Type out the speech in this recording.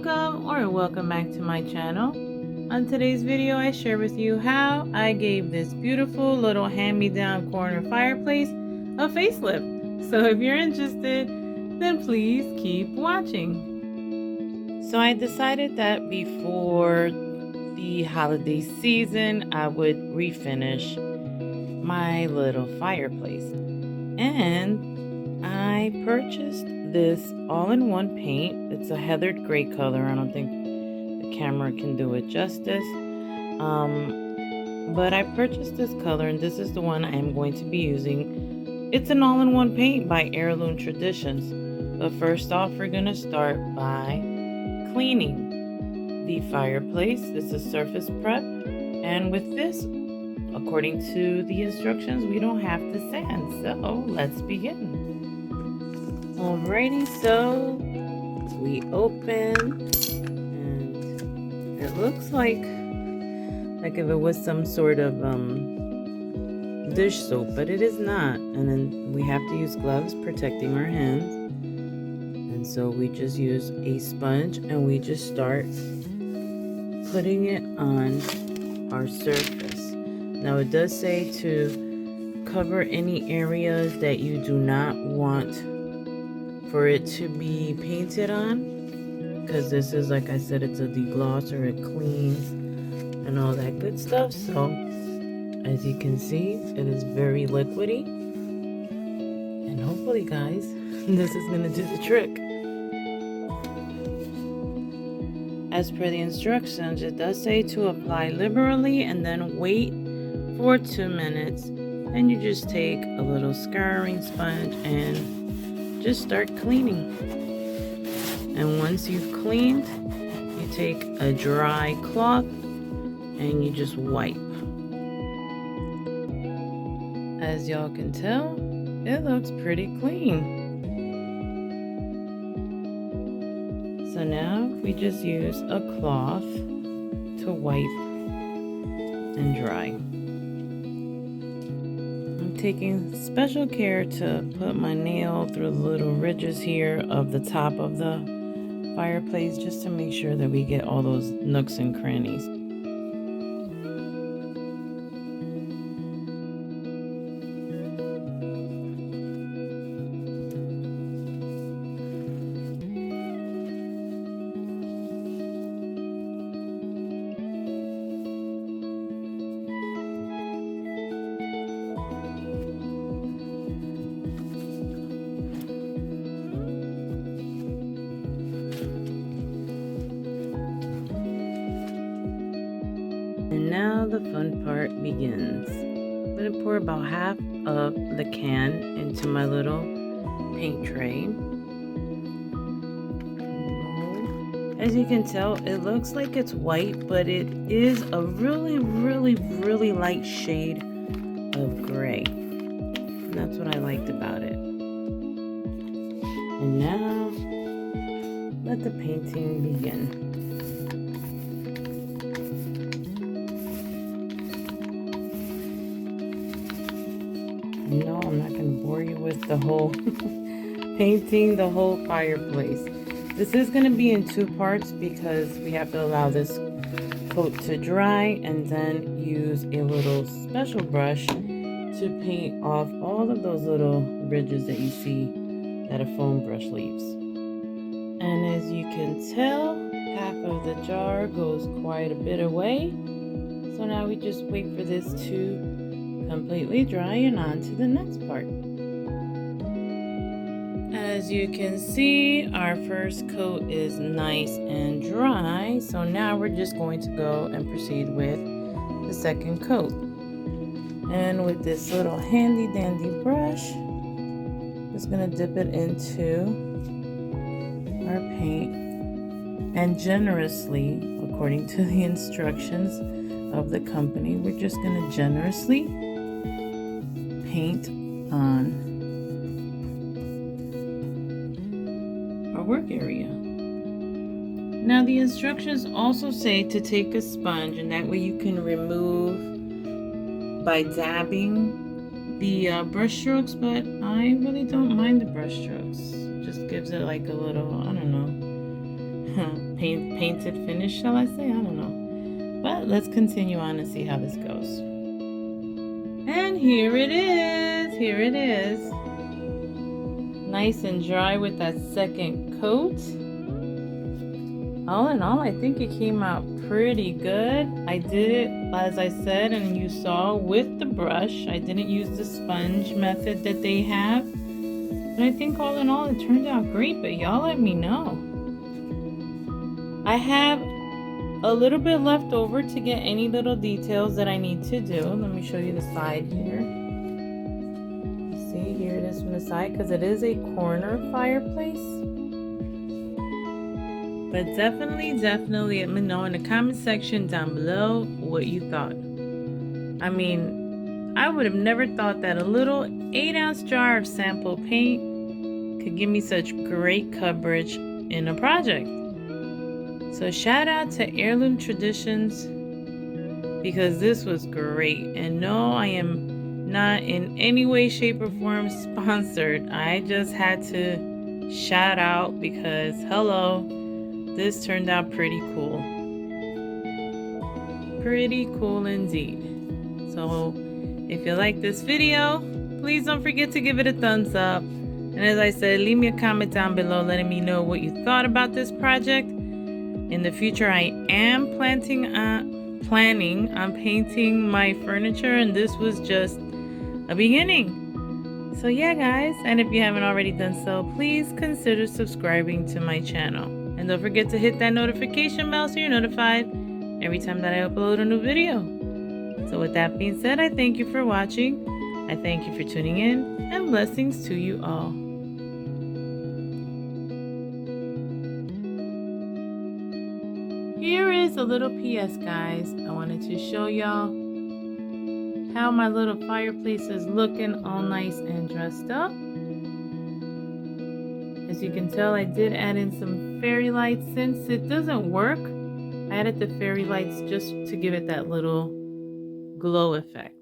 welcome back to my channel. On today's video I share with you how I gave this beautiful little hand-me-down corner fireplace a facelift. So if you're interested, then please keep watching. So I decided that before the holiday season I would refinish my little fireplace, and I purchased this all-in-one paint. It's a heathered gray color. I don't think the camera can do it justice, but I purchased this color, and this is the one I am going to be using. It's an all-in-one paint by Heirloom Traditions. But first off, we're gonna start by cleaning the fireplace. This is surface prep, and with this, according to the instructions, we don't have to sand. So let's begin. Alrighty, so we open, and it looks like if it was some sort of dish soap, but it is not. And then we have to use gloves protecting our hands, and so we just use a sponge and we just start putting it on our surface. Now it does say to cover any areas that you do not want for it to be painted on, because this is, like I said, it's a deglosser, it cleans and all that good stuff. So as you can see, it is very liquidy, and hopefully guys, this is going to do the trick. As per the instructions, it does say to apply liberally and then wait for 2 minutes, and you just take a little scouring sponge and just start cleaning. And once you've cleaned, you take a dry cloth and you just wipe. As y'all can tell, it looks pretty clean. So now we just use a cloth to wipe and dry. I'm taking special care to put my nail through the little ridges here of the top of the fireplace, just to make sure that we get all those nooks and crannies. And now the fun part begins. I'm going to pour about half of the can into my little paint tray. As you can tell, it looks like it's white, but it is a really, really, really light shade of gray. And that's what I liked about it. And now, let the painting begin. No, I'm not going to bore you with the whole painting the whole fireplace. This is going to be in 2 parts because we have to allow this coat to dry and then use a little special brush to paint off all of those little ridges that you see that a foam brush leaves. And as you can tell, half of the jar goes quite a bit away. So now we just wait for this to completely dry and on to the next part. As you can see, our first coat is nice and dry, so now we're just going to go and proceed with the second coat. And with this little handy dandy brush, just gonna dip it into our paint, and generously, according to the instructions of the company, we're just gonna generously paint on our work area. Now the instructions also say to take a sponge, and that way you can remove by dabbing the brush strokes, but I really don't mind the brush strokes. It just gives it like a little, I don't know, painted finish, shall I say? I don't know. But let's continue on and see how this goes. And here it is. Here it is. Nice and dry with that second coat. All in all, I think it came out pretty good. I did it, as I said, and you saw, with the brush. I didn't use the sponge method that they have. And I think all in all, it turned out great, but y'all let me know. I have a little bit left over to get any little details that I need to do. Let me show you the side here. See, here it is from the side, because it is a corner fireplace. But definitely let me know in the comment section down below what you thought. I mean, I would have never thought that a little 8-ounce jar of sample paint could give me such great coverage in a project. So shout out to Heirloom Traditions, because this was great. And no, I am not in any way, shape, or form sponsored. I just had to shout out because, hello, this turned out pretty cool. Pretty cool indeed. So if you like this video, please don't forget to give it a thumbs up. And as I said, leave me a comment down below letting me know what you thought about this project. In the future, I am planning on painting my furniture, and this was just a beginning. So yeah, guys, and if you haven't already done so, please consider subscribing to my channel. And don't forget to hit that notification bell so you're notified every time that I upload a new video. So with that being said, I thank you for watching. I thank you for tuning in, and blessings to you all. Here is a little PS, guys. I wanted to show y'all how my little fireplace is looking, all nice and dressed up. As you can tell, I did add in some fairy lights. Since it doesn't work, I added the fairy lights just to give it that little glow effect.